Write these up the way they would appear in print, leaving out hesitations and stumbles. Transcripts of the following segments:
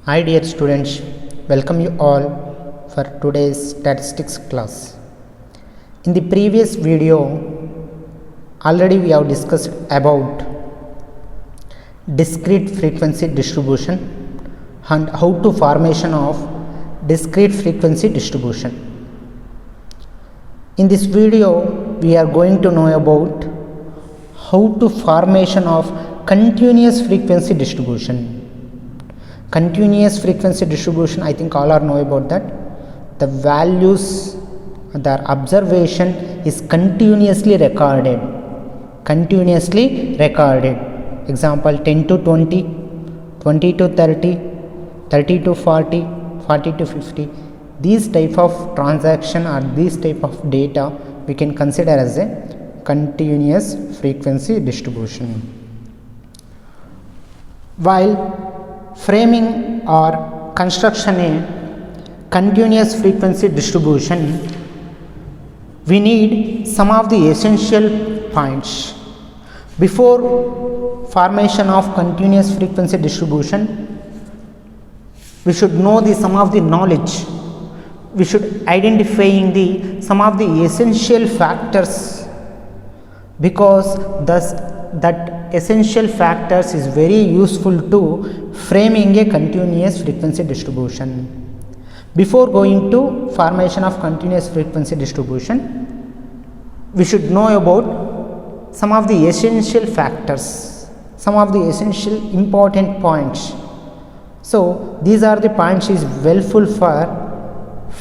Hi dear students, welcome you all for today's statistics class. In the previous video, already we have discussed about discrete frequency distribution and how to formation of discrete frequency distribution. In this video, we are going to know about how to formation of continuous frequency distribution. Continuous frequency distribution, I think all are know about that. The values, the observation is continuously recorded. Example 10 to 20, 20 to 30, 30 to 40, 40 to 50. These type of transaction or these type of data we can consider as a continuous frequency distribution. While framing or construction a continuous frequency distribution, we need some of the essential points. Before formation of continuous frequency distribution, we should know some of the knowledge. We should identifying some of the essential factors, because that essential factors is very useful to framing a continuous frequency distribution. Before going to formation of continuous frequency distribution, we should know about some of the essential factors, some of the essential important points. So these are the points is helpful for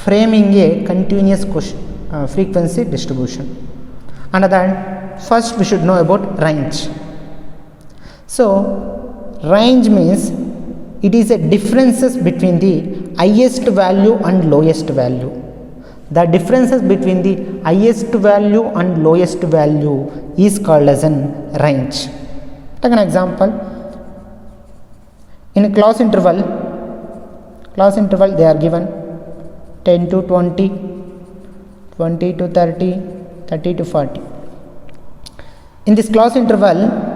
framing a continuous frequency distribution. And then first we should know about range. So range means it is a differences between the highest value and lowest value. The differences between the highest value and lowest value is called as an range. Take an example. In a class interval they are given 10 to 20, 20 to 30, 30 to 40. In this class interval,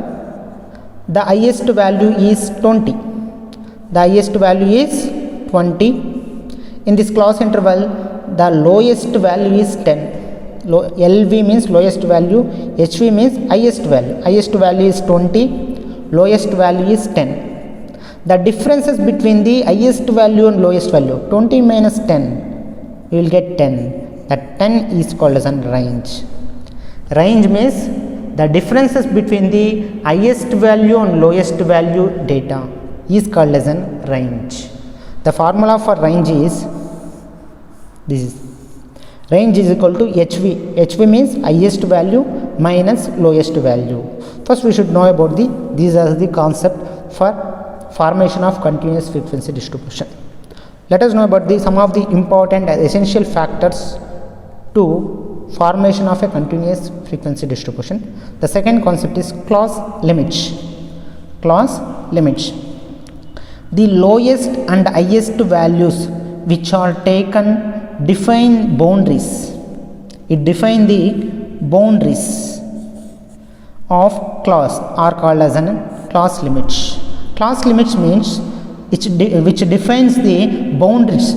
the highest value is 20. The highest value is 20. In this class interval, the lowest value is 10. LV means lowest value, HV means highest value. Highest value is 20, lowest value is 10. The differences between the highest value and lowest value, 20 minus 10, we will get 10. That 10 is called as a range. Range means the differences between the highest value and lowest value data is called as a range. The formula for range is this. Range is equal to HV. HV means highest value minus lowest value. First we should know about these are the concept for formation of continuous frequency distribution. Let us know about some of the important essential factors to formation of a continuous frequency distribution. The second concept is class limits. Class limits. The lowest and highest values which are taken define boundaries. It defines the boundaries of class are called as an class limits. Class limits means which defines the boundaries.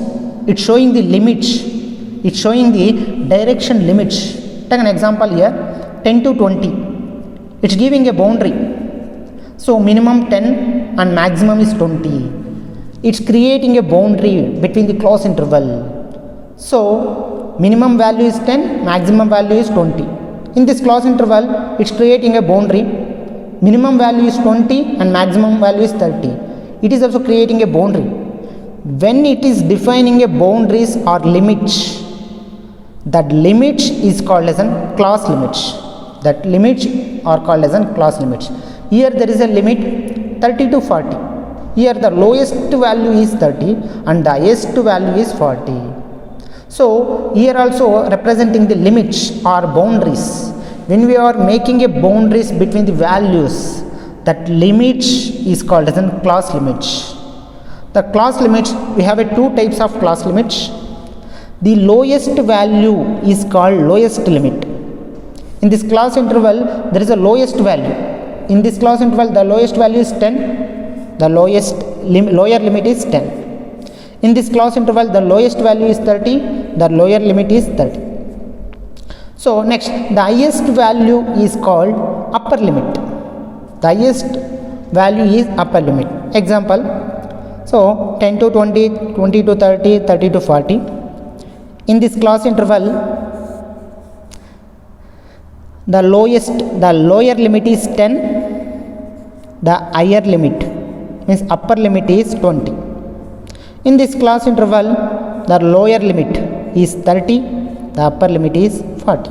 It's showing the limits. It's showing the direction limits. Take an example here, 10 to 20. It's giving a boundary. So minimum 10 and maximum is 20. It's creating a boundary between the class interval. So minimum value is 10, maximum value is 20. In this class interval, it's creating a boundary. Minimum value is 20 and maximum value is 30. It is also creating a boundary. When it is defining a boundaries or limits, that limit is called as a class limits. That limits are called as a class limits. Here there is a limit 30 to 40. Here the lowest value is 30 and the highest value is 40. So here also representing the limits or boundaries. When we are making a boundaries between the values, that limit is called as a class limits. The class limits, we have two types of class limits. The lowest value is called lowest limit. In this class interval, there is a lowest value. In this class interval, the lowest value is 10 the lower limit is 10. In this class interval, the lowest value is 30, the lower limit is 30. So next, the highest value is called upper limit. The highest value is upper limit. Example, so 10 to 20, 20 to 30, 30 to 40. In this class interval, the lower limit is 10, the higher limit means upper limit is 20. In this class interval, the lower limit is 30, the upper limit is 40.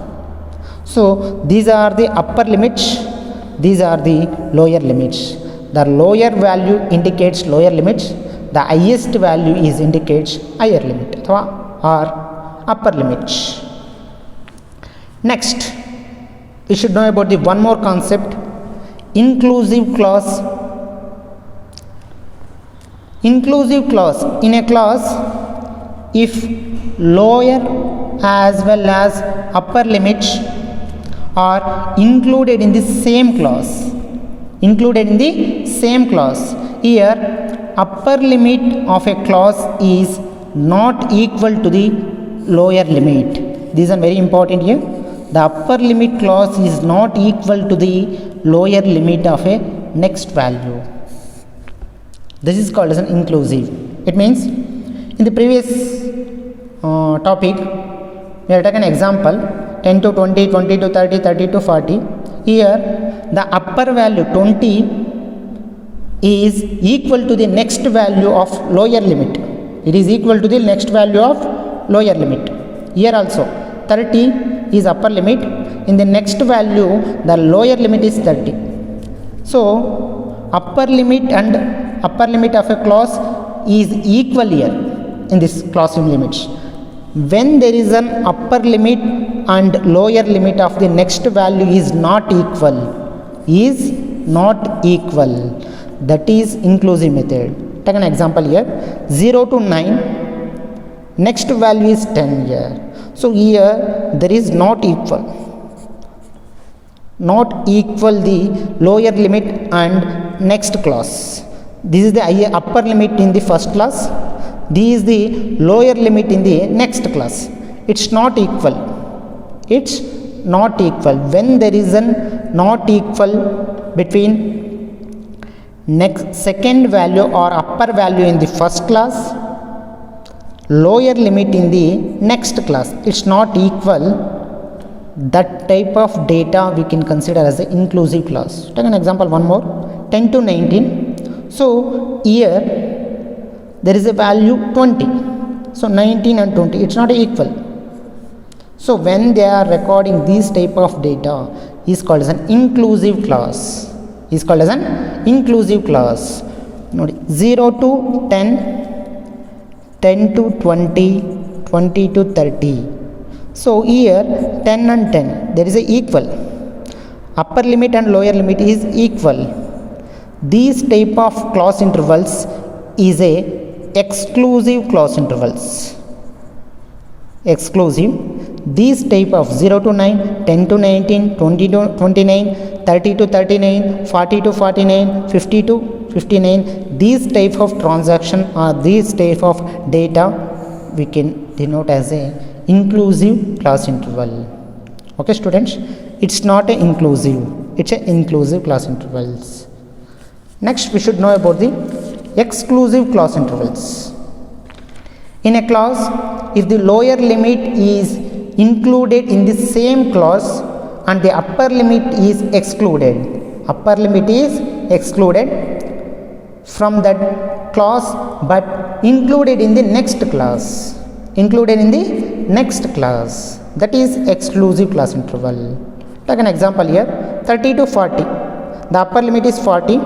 So these are the upper limits, these are the lower limits. The lower value indicates lower limits, the highest value is indicates higher limit or upper limits. Next, we should know about the one more concept, inclusive clause. Inclusive clause. In a clause, if lower as well as upper limits are included in the same clause, here upper limit of a clause is not equal to the lower limit. These are very important here. The upper limit clause is not equal to the lower limit of a next value. This is called as an inclusive. It means in the previous topic we have taken example 10 to 20, 20 to 30, 30 to 40. Here the upper value 20 is equal to the next value of lower limit. It is equal to the next value of lower limit. Here also 30 is upper limit, in the next value the lower limit is 30. So upper limit and upper limit of a clause is equal here in this clause limits. When there is an upper limit and lower limit of the next value is not equal, that is inclusive method. Take an example here, 0 to 9, next value is 10 here. So here there is not equal the lower limit and next clause. This is the upper limit in the first class, this is the lower limit in the next class. It's not equal. When there is an not equal between second value or upper value in the first class, lower limit in the next class, it's not equal, that type of data we can consider as an inclusive clause. Take an example one more, 10 to 19. So here there is a value 20, so 19 and 20, it's not equal. So when they are recording these type of data is called as an inclusive clause. 0 to 10, 10 to 20, 20 to 30. So here 10 and 10 there is a equal, upper limit and lower limit is equal. These type of clause intervals is a exclusive clause intervals. These type of 0 to 9, 10 to 19, 20 to 29, 30 to 39, 40 to 49, 50 to 59, these type of transaction or these type of data we can denote as a inclusive class interval. Okay students, it's not a inclusive, it's a inclusive class intervals. Next we should know about the exclusive class intervals. In a clause, if the lower limit is included in the same clause and the upper limit is excluded from that clause but included in the next class, that is exclusive class interval. Take an example here, 30 to 40, the upper limit is 40,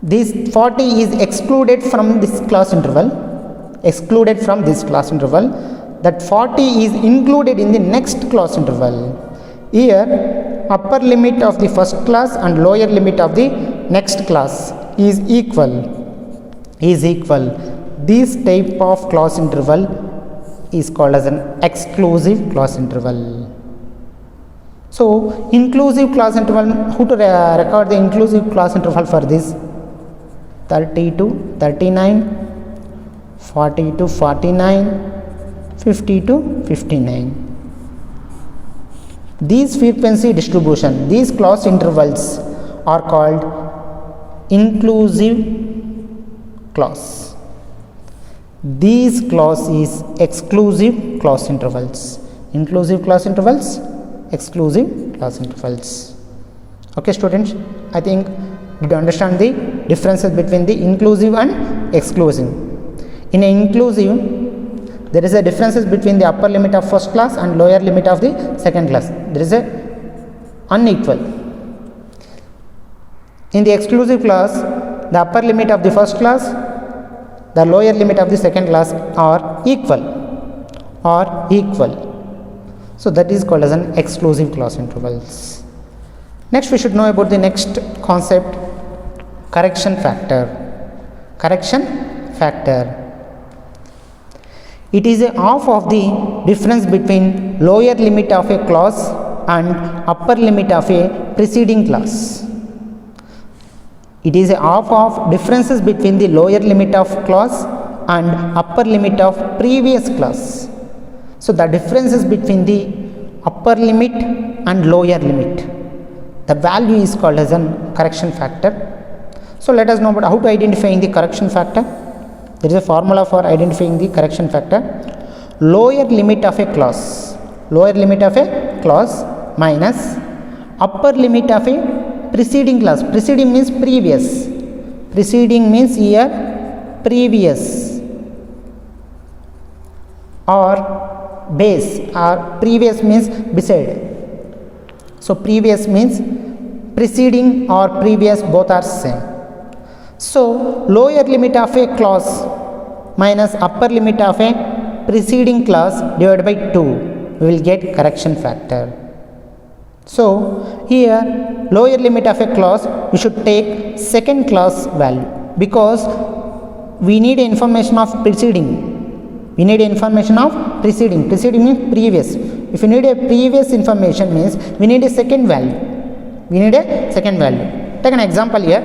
this 40 is excluded from this class interval, that 40 is included in the next class interval. Here upper limit of the first class and lower limit of the next class is equal. This type of class interval is called as an exclusive class interval. So inclusive class interval, who to record the inclusive class interval for this? 30 to 39, 40 to 49, 50 to 59. These frequency distribution, these clause intervals are called inclusive clause. These clause is exclusive clause intervals. Inclusive clause intervals, exclusive clause intervals. Okay students, I think did you understand the differences between the inclusive and exclusive? In an inclusive, there is a differences between the upper limit of first class and lower limit of the second class. There is a unequal. In the exclusive class, the upper limit of the first class, the lower limit of the second class are equal. So that is called as an exclusive clause intervals. Next we should know about the next concept, correction factor. Correction factor. It is a half of the difference between lower limit of a clause and upper limit of a preceding clause. It is a half of differences between the lower limit of clause and upper limit of previous clause. So the differences between the upper limit and lower limit, the value is called as a correction factor. So let us know about how to identify the correction factor. There is a formula for identifying the correction factor. Lower limit of a clause minus upper limit of a preceding clause. Preceding means previous. Preceding means here previous, or base, or previous means beside. So previous means preceding or previous, both are same. So lower limit of a clause minus upper limit of a preceding clause divided by 2, we will get correction factor. So here lower limit of a clause, we should take second clause value, because we need information of preceding. Preceding means previous. If you need a previous information, means we need a second value. Take an example here.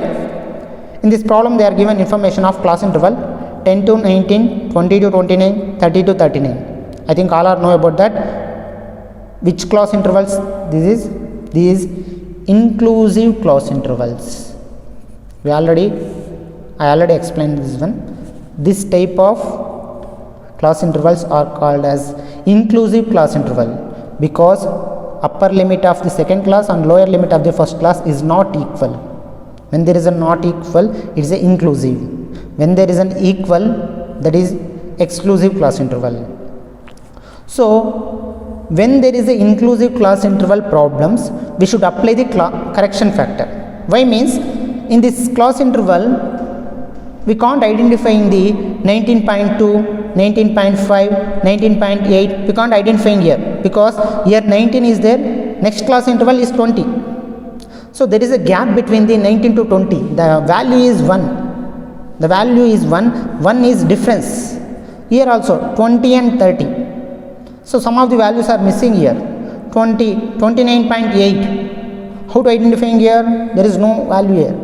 In this problem, they are given information of class interval 10 to 19, 20 to 29, 30 to 39. I think all are know about that. Which class intervals? These inclusive class intervals. I already explained this one. This type of class intervals are called as inclusive class interval, because upper limit of the second class and lower limit of the first class is not equal. When there is a not equal, it is a inclusive. When there is an equal, that is exclusive class interval. So when there is a inclusive class interval problems, we should apply the correction factor. Why means, in this class interval, we can't identify in the 19.2, 19.5, 19.8, we can't identify here, because here 19 is there, next class interval is 20. So there is a gap between the 19 to 20. The value is 1. 1 is difference. Here also 20 and 30. So some of the values are missing here. 20, 29.8. How to identify here? There is no value here.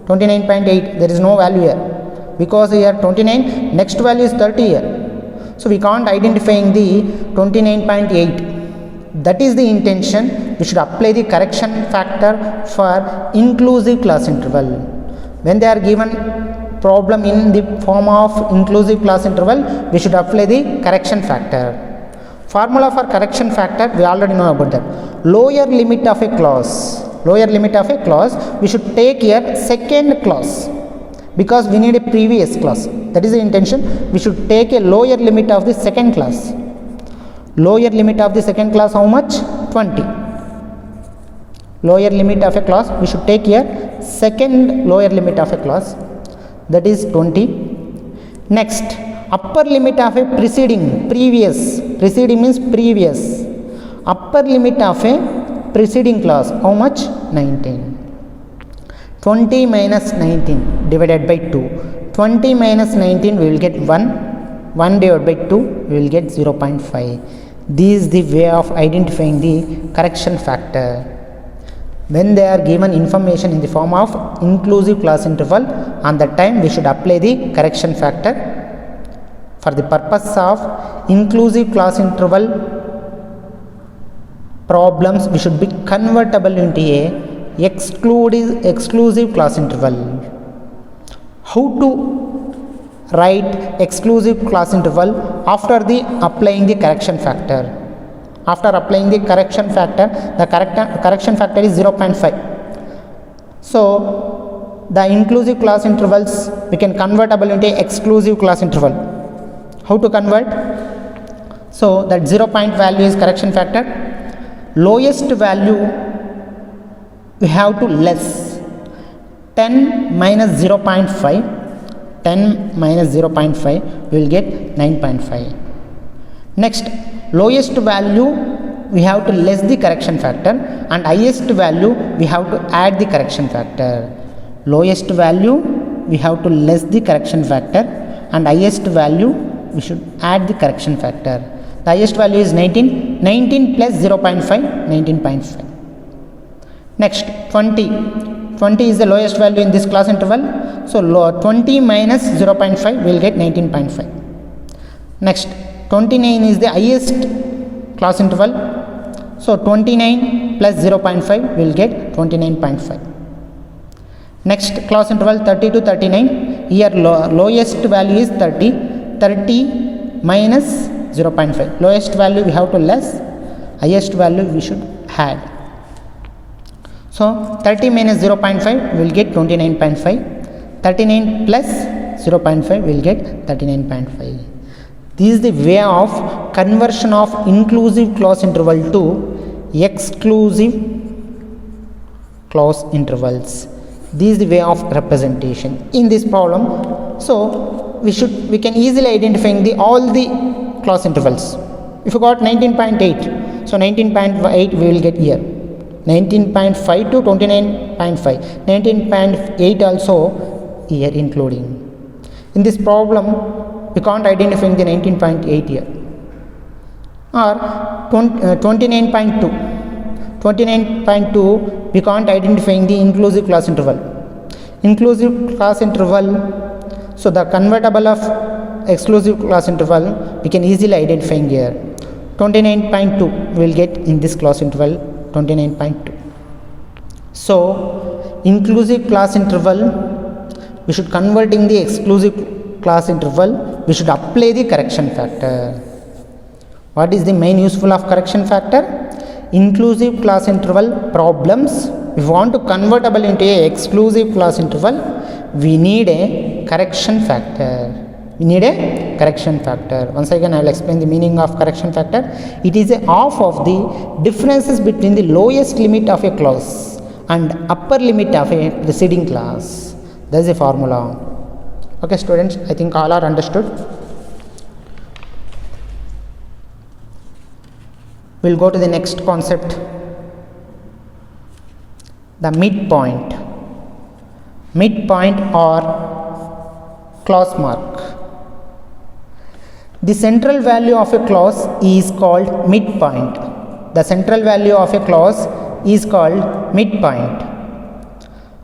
29.8, there is no value here, because here 29, next value is 30 here. So we can't identify the 29.8. That is the intention. We should apply the correction factor for inclusive class interval. When they are given problem in the form of inclusive class interval, we should apply the correction factor. Formula for correction factor, we already know about that. Lower limit of a clause, we should take here second clause, because we need a previous clause. That is the intention. We should take a lower limit of the second class. Lower limit of the second class, how much? 20. Lower limit of a clause, we should take here second lower limit of a clause, that is 20. Next, upper limit of a preceding means previous. Upper limit of a preceding clause, how much? 19. 20 minus 19 divided by 2. 20 minus 19, we will get 1. 1 divided by 2, we will get 0.5. This is the way of identifying the correction factor. When they are given information in the form of inclusive class interval, on that time we should apply the correction factor. For the purpose of inclusive class interval problems, we should be convertible into a exclusive class interval. How to write exclusive class interval? After the applying the correction factor. After applying the correction factor, the correction factor is 0.5. So the inclusive class intervals we can convertible into exclusive class interval. How to convert? So that 0 point value is correction factor. Lowest value we have to less 10 minus 0.5. 10 minus 0.5 we will get 9.5. Next, lowest value we have to less the correction factor, and highest value we have to add the correction factor. Lowest value we have to less the correction factor, and highest value we should add the correction factor. The highest value is 19. 19 plus 0.5, 19.5. Next, 20. 20 is the lowest value in this class interval. So 20 minus 0.5 we will get 19.5. Next, 29 is the highest class interval. So 29 plus 0.5 we will get 29.5. Next class interval 30 to 39. Here lowest value is 30. 30 minus 0.5. Lowest value we have to less, highest value we should add. So 30 minus 0.5 we will get 29.5. 39 plus 0.5 we will get 39.5. This is the way of conversion of inclusive class interval to exclusive class intervals. This is the way of representation in this problem. So we can easily identify all the class intervals. If you got 19.8, so 19.8 we will get here. 19.5 to 29.5. 19.8 also here including. In this problem we can't identify the 19.8 here. Or 29.2. 29.2 we can't identify the inclusive class interval. Inclusive class interval, so the convertible of exclusive class interval we can easily identify here. 29.2 we will get in this class interval 29.2. So inclusive class interval we should convert in the exclusive class interval, we should apply the correction factor. What is the main useful of correction factor? Inclusive class interval problems, if we want to convertible into a exclusive class interval, we need a correction factor. We need a correction factor. Once again I will explain the meaning of correction factor. It is a half of the differences between the lowest limit of a class and upper limit of a preceding class. That is a formula. Okay students, I think all are understood. We will go to the next concept, the midpoint. Midpoint or class mark. The central value of a class is called midpoint. The central value of a class is called midpoint.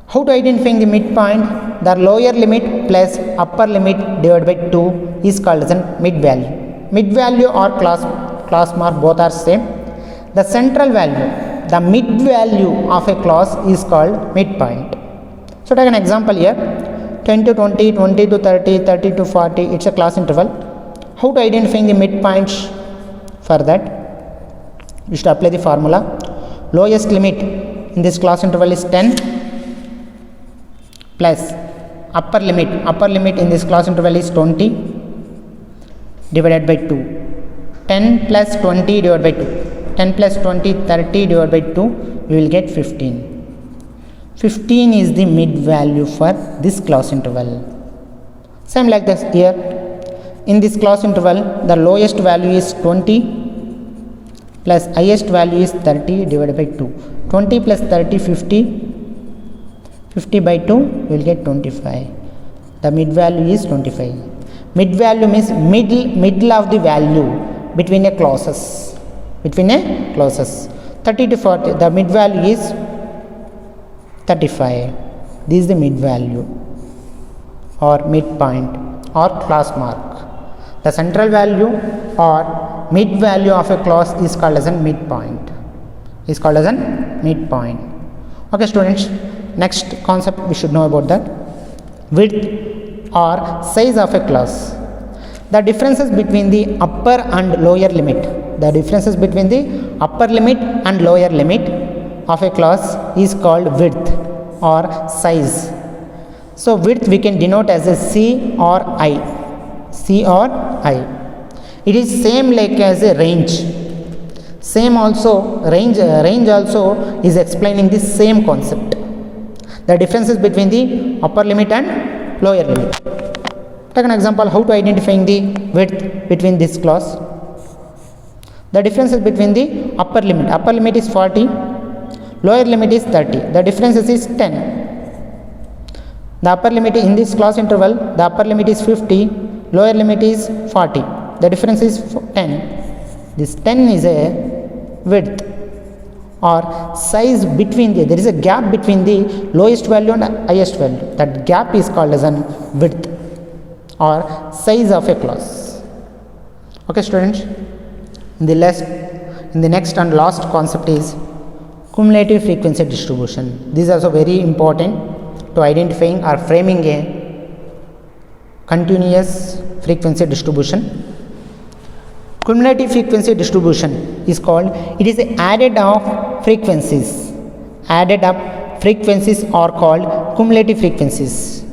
How to identify the midpoint? The lower limit plus upper limit divided by 2 is called as a mid value. Mid value or class mark both are same. The central value, the mid value of a class is called midpoint. So take an example here, 10 to 20, 20 to 30, 30 to 40, it's a class interval. How to identify the midpoints? For that, we should apply the formula. Lowest limit in this class interval is 10 plus upper limit in this class interval is 20 divided by 2. 10 plus 20 divided by 2. 10 plus 20, 30 divided by 2, we will get 15. 15 is the mid value for this class interval. Same like this here. In this class interval, the lowest value is 20 plus highest value is 30 divided by 2. 20 plus 30, 50. 50 by 2, we will get 25. The mid value is 25. Mid value means middle of the value between a clauses. 30 to 40, the mid value is 35. This is the mid value or midpoint or class mark. The central value or mid value of a class is called as a midpoint. Okay students, next concept we should know about that. Width or size of a class. The differences between the upper and lower limit. The differences between the upper limit and lower limit of a class is called width or size. So width we can denote as a C or I. It is same like as a range. Same also range also is explaining the same concept. The differences between the upper limit and lower limit. Take an example how to identifying the width between this class. The differences between the upper limit is 40, lower limit is 30. The differences is 10. The upper limit in this class interval, the upper limit is 50, lower limit is 40. The difference is 10. This 10 is a width or size between there is a gap between the lowest value and highest value. That gap is called as an width or size of a class. Okay students, in the next and last concept is cumulative frequency distribution. This is also very important to identifying or framing a continuous frequency distribution. Cumulative frequency distribution is called, it is added up frequencies are called cumulative frequencies.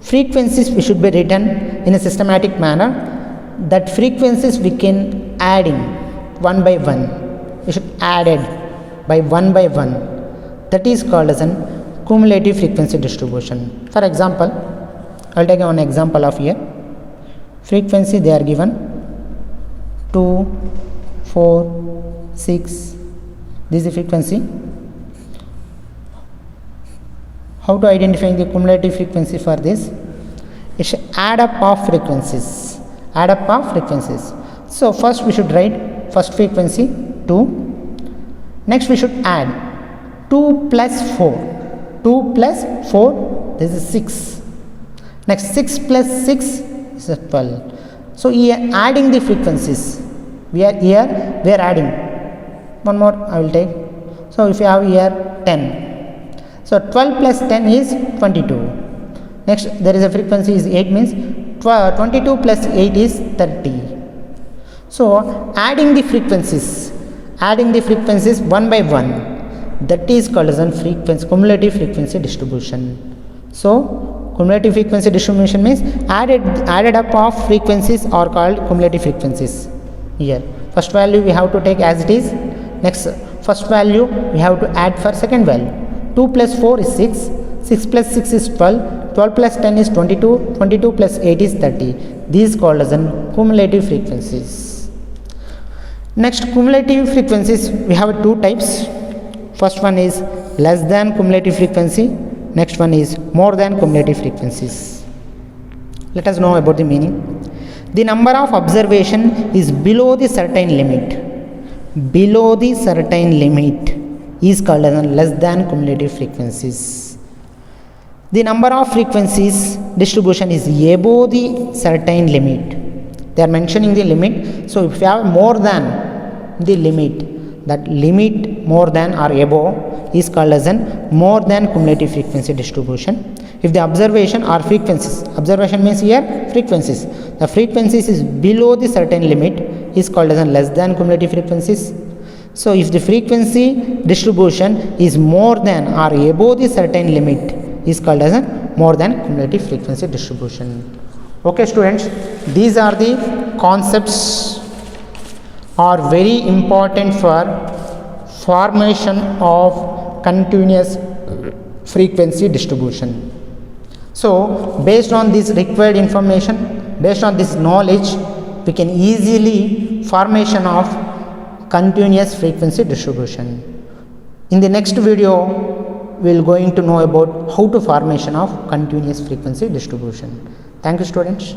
Frequencies we should be written in a systematic manner. That frequencies we can adding one by one. We should added by one. That is called as an cumulative frequency distribution. For example, I will take one example of here. Frequency they are given 2, 4, 6. This is the frequency. How to identify the cumulative frequency for this? It should add up of frequencies. So first we should write first frequency 2. Next we should add 2 plus 4. 2 plus 4, this is 6. Next 6 plus 6 is 12. So here adding the frequencies. We are adding. One more I will take. So if you have here 10. So 12 plus 10 is 22. Next there is a frequency is 8 means 22 plus 8 is 30. So adding the frequencies one by one, that is called as a cumulative frequency distribution. So cumulative frequency distribution means added up of frequencies are called cumulative frequencies. Here first value we have to take as it is. Next first value we have to add for second value. 2 plus 4 is 6, 6 plus 6 is 12, 12 plus 10 is 22, 22 plus 8 is 30. These is called as cumulative frequencies. Next cumulative frequencies we have two types. First one is less than cumulative frequency. Next one is more than cumulative frequencies. Let us know about the meaning. The number of observation is below the certain limit. Below the certain limit is called as less than cumulative frequencies. The number of frequencies distribution is above the certain limit. They are mentioning the limit. So if you have more than the limit, that limit more than or above is called as more than cumulative frequency distribution. If the observation or frequencies, observation means here frequencies, the frequencies is below the certain limit is called as less than cumulative frequencies. So if the frequency distribution is more than or above the certain limit is called as more than cumulative frequency distribution. Okay students, these are the concepts are very important for formation of continuous frequency distribution. So based on this required information, based on this knowledge, we can easily formation of continuous frequency distribution. In the next video, we will going to know about how to formation of continuous frequency distribution. Thank you students.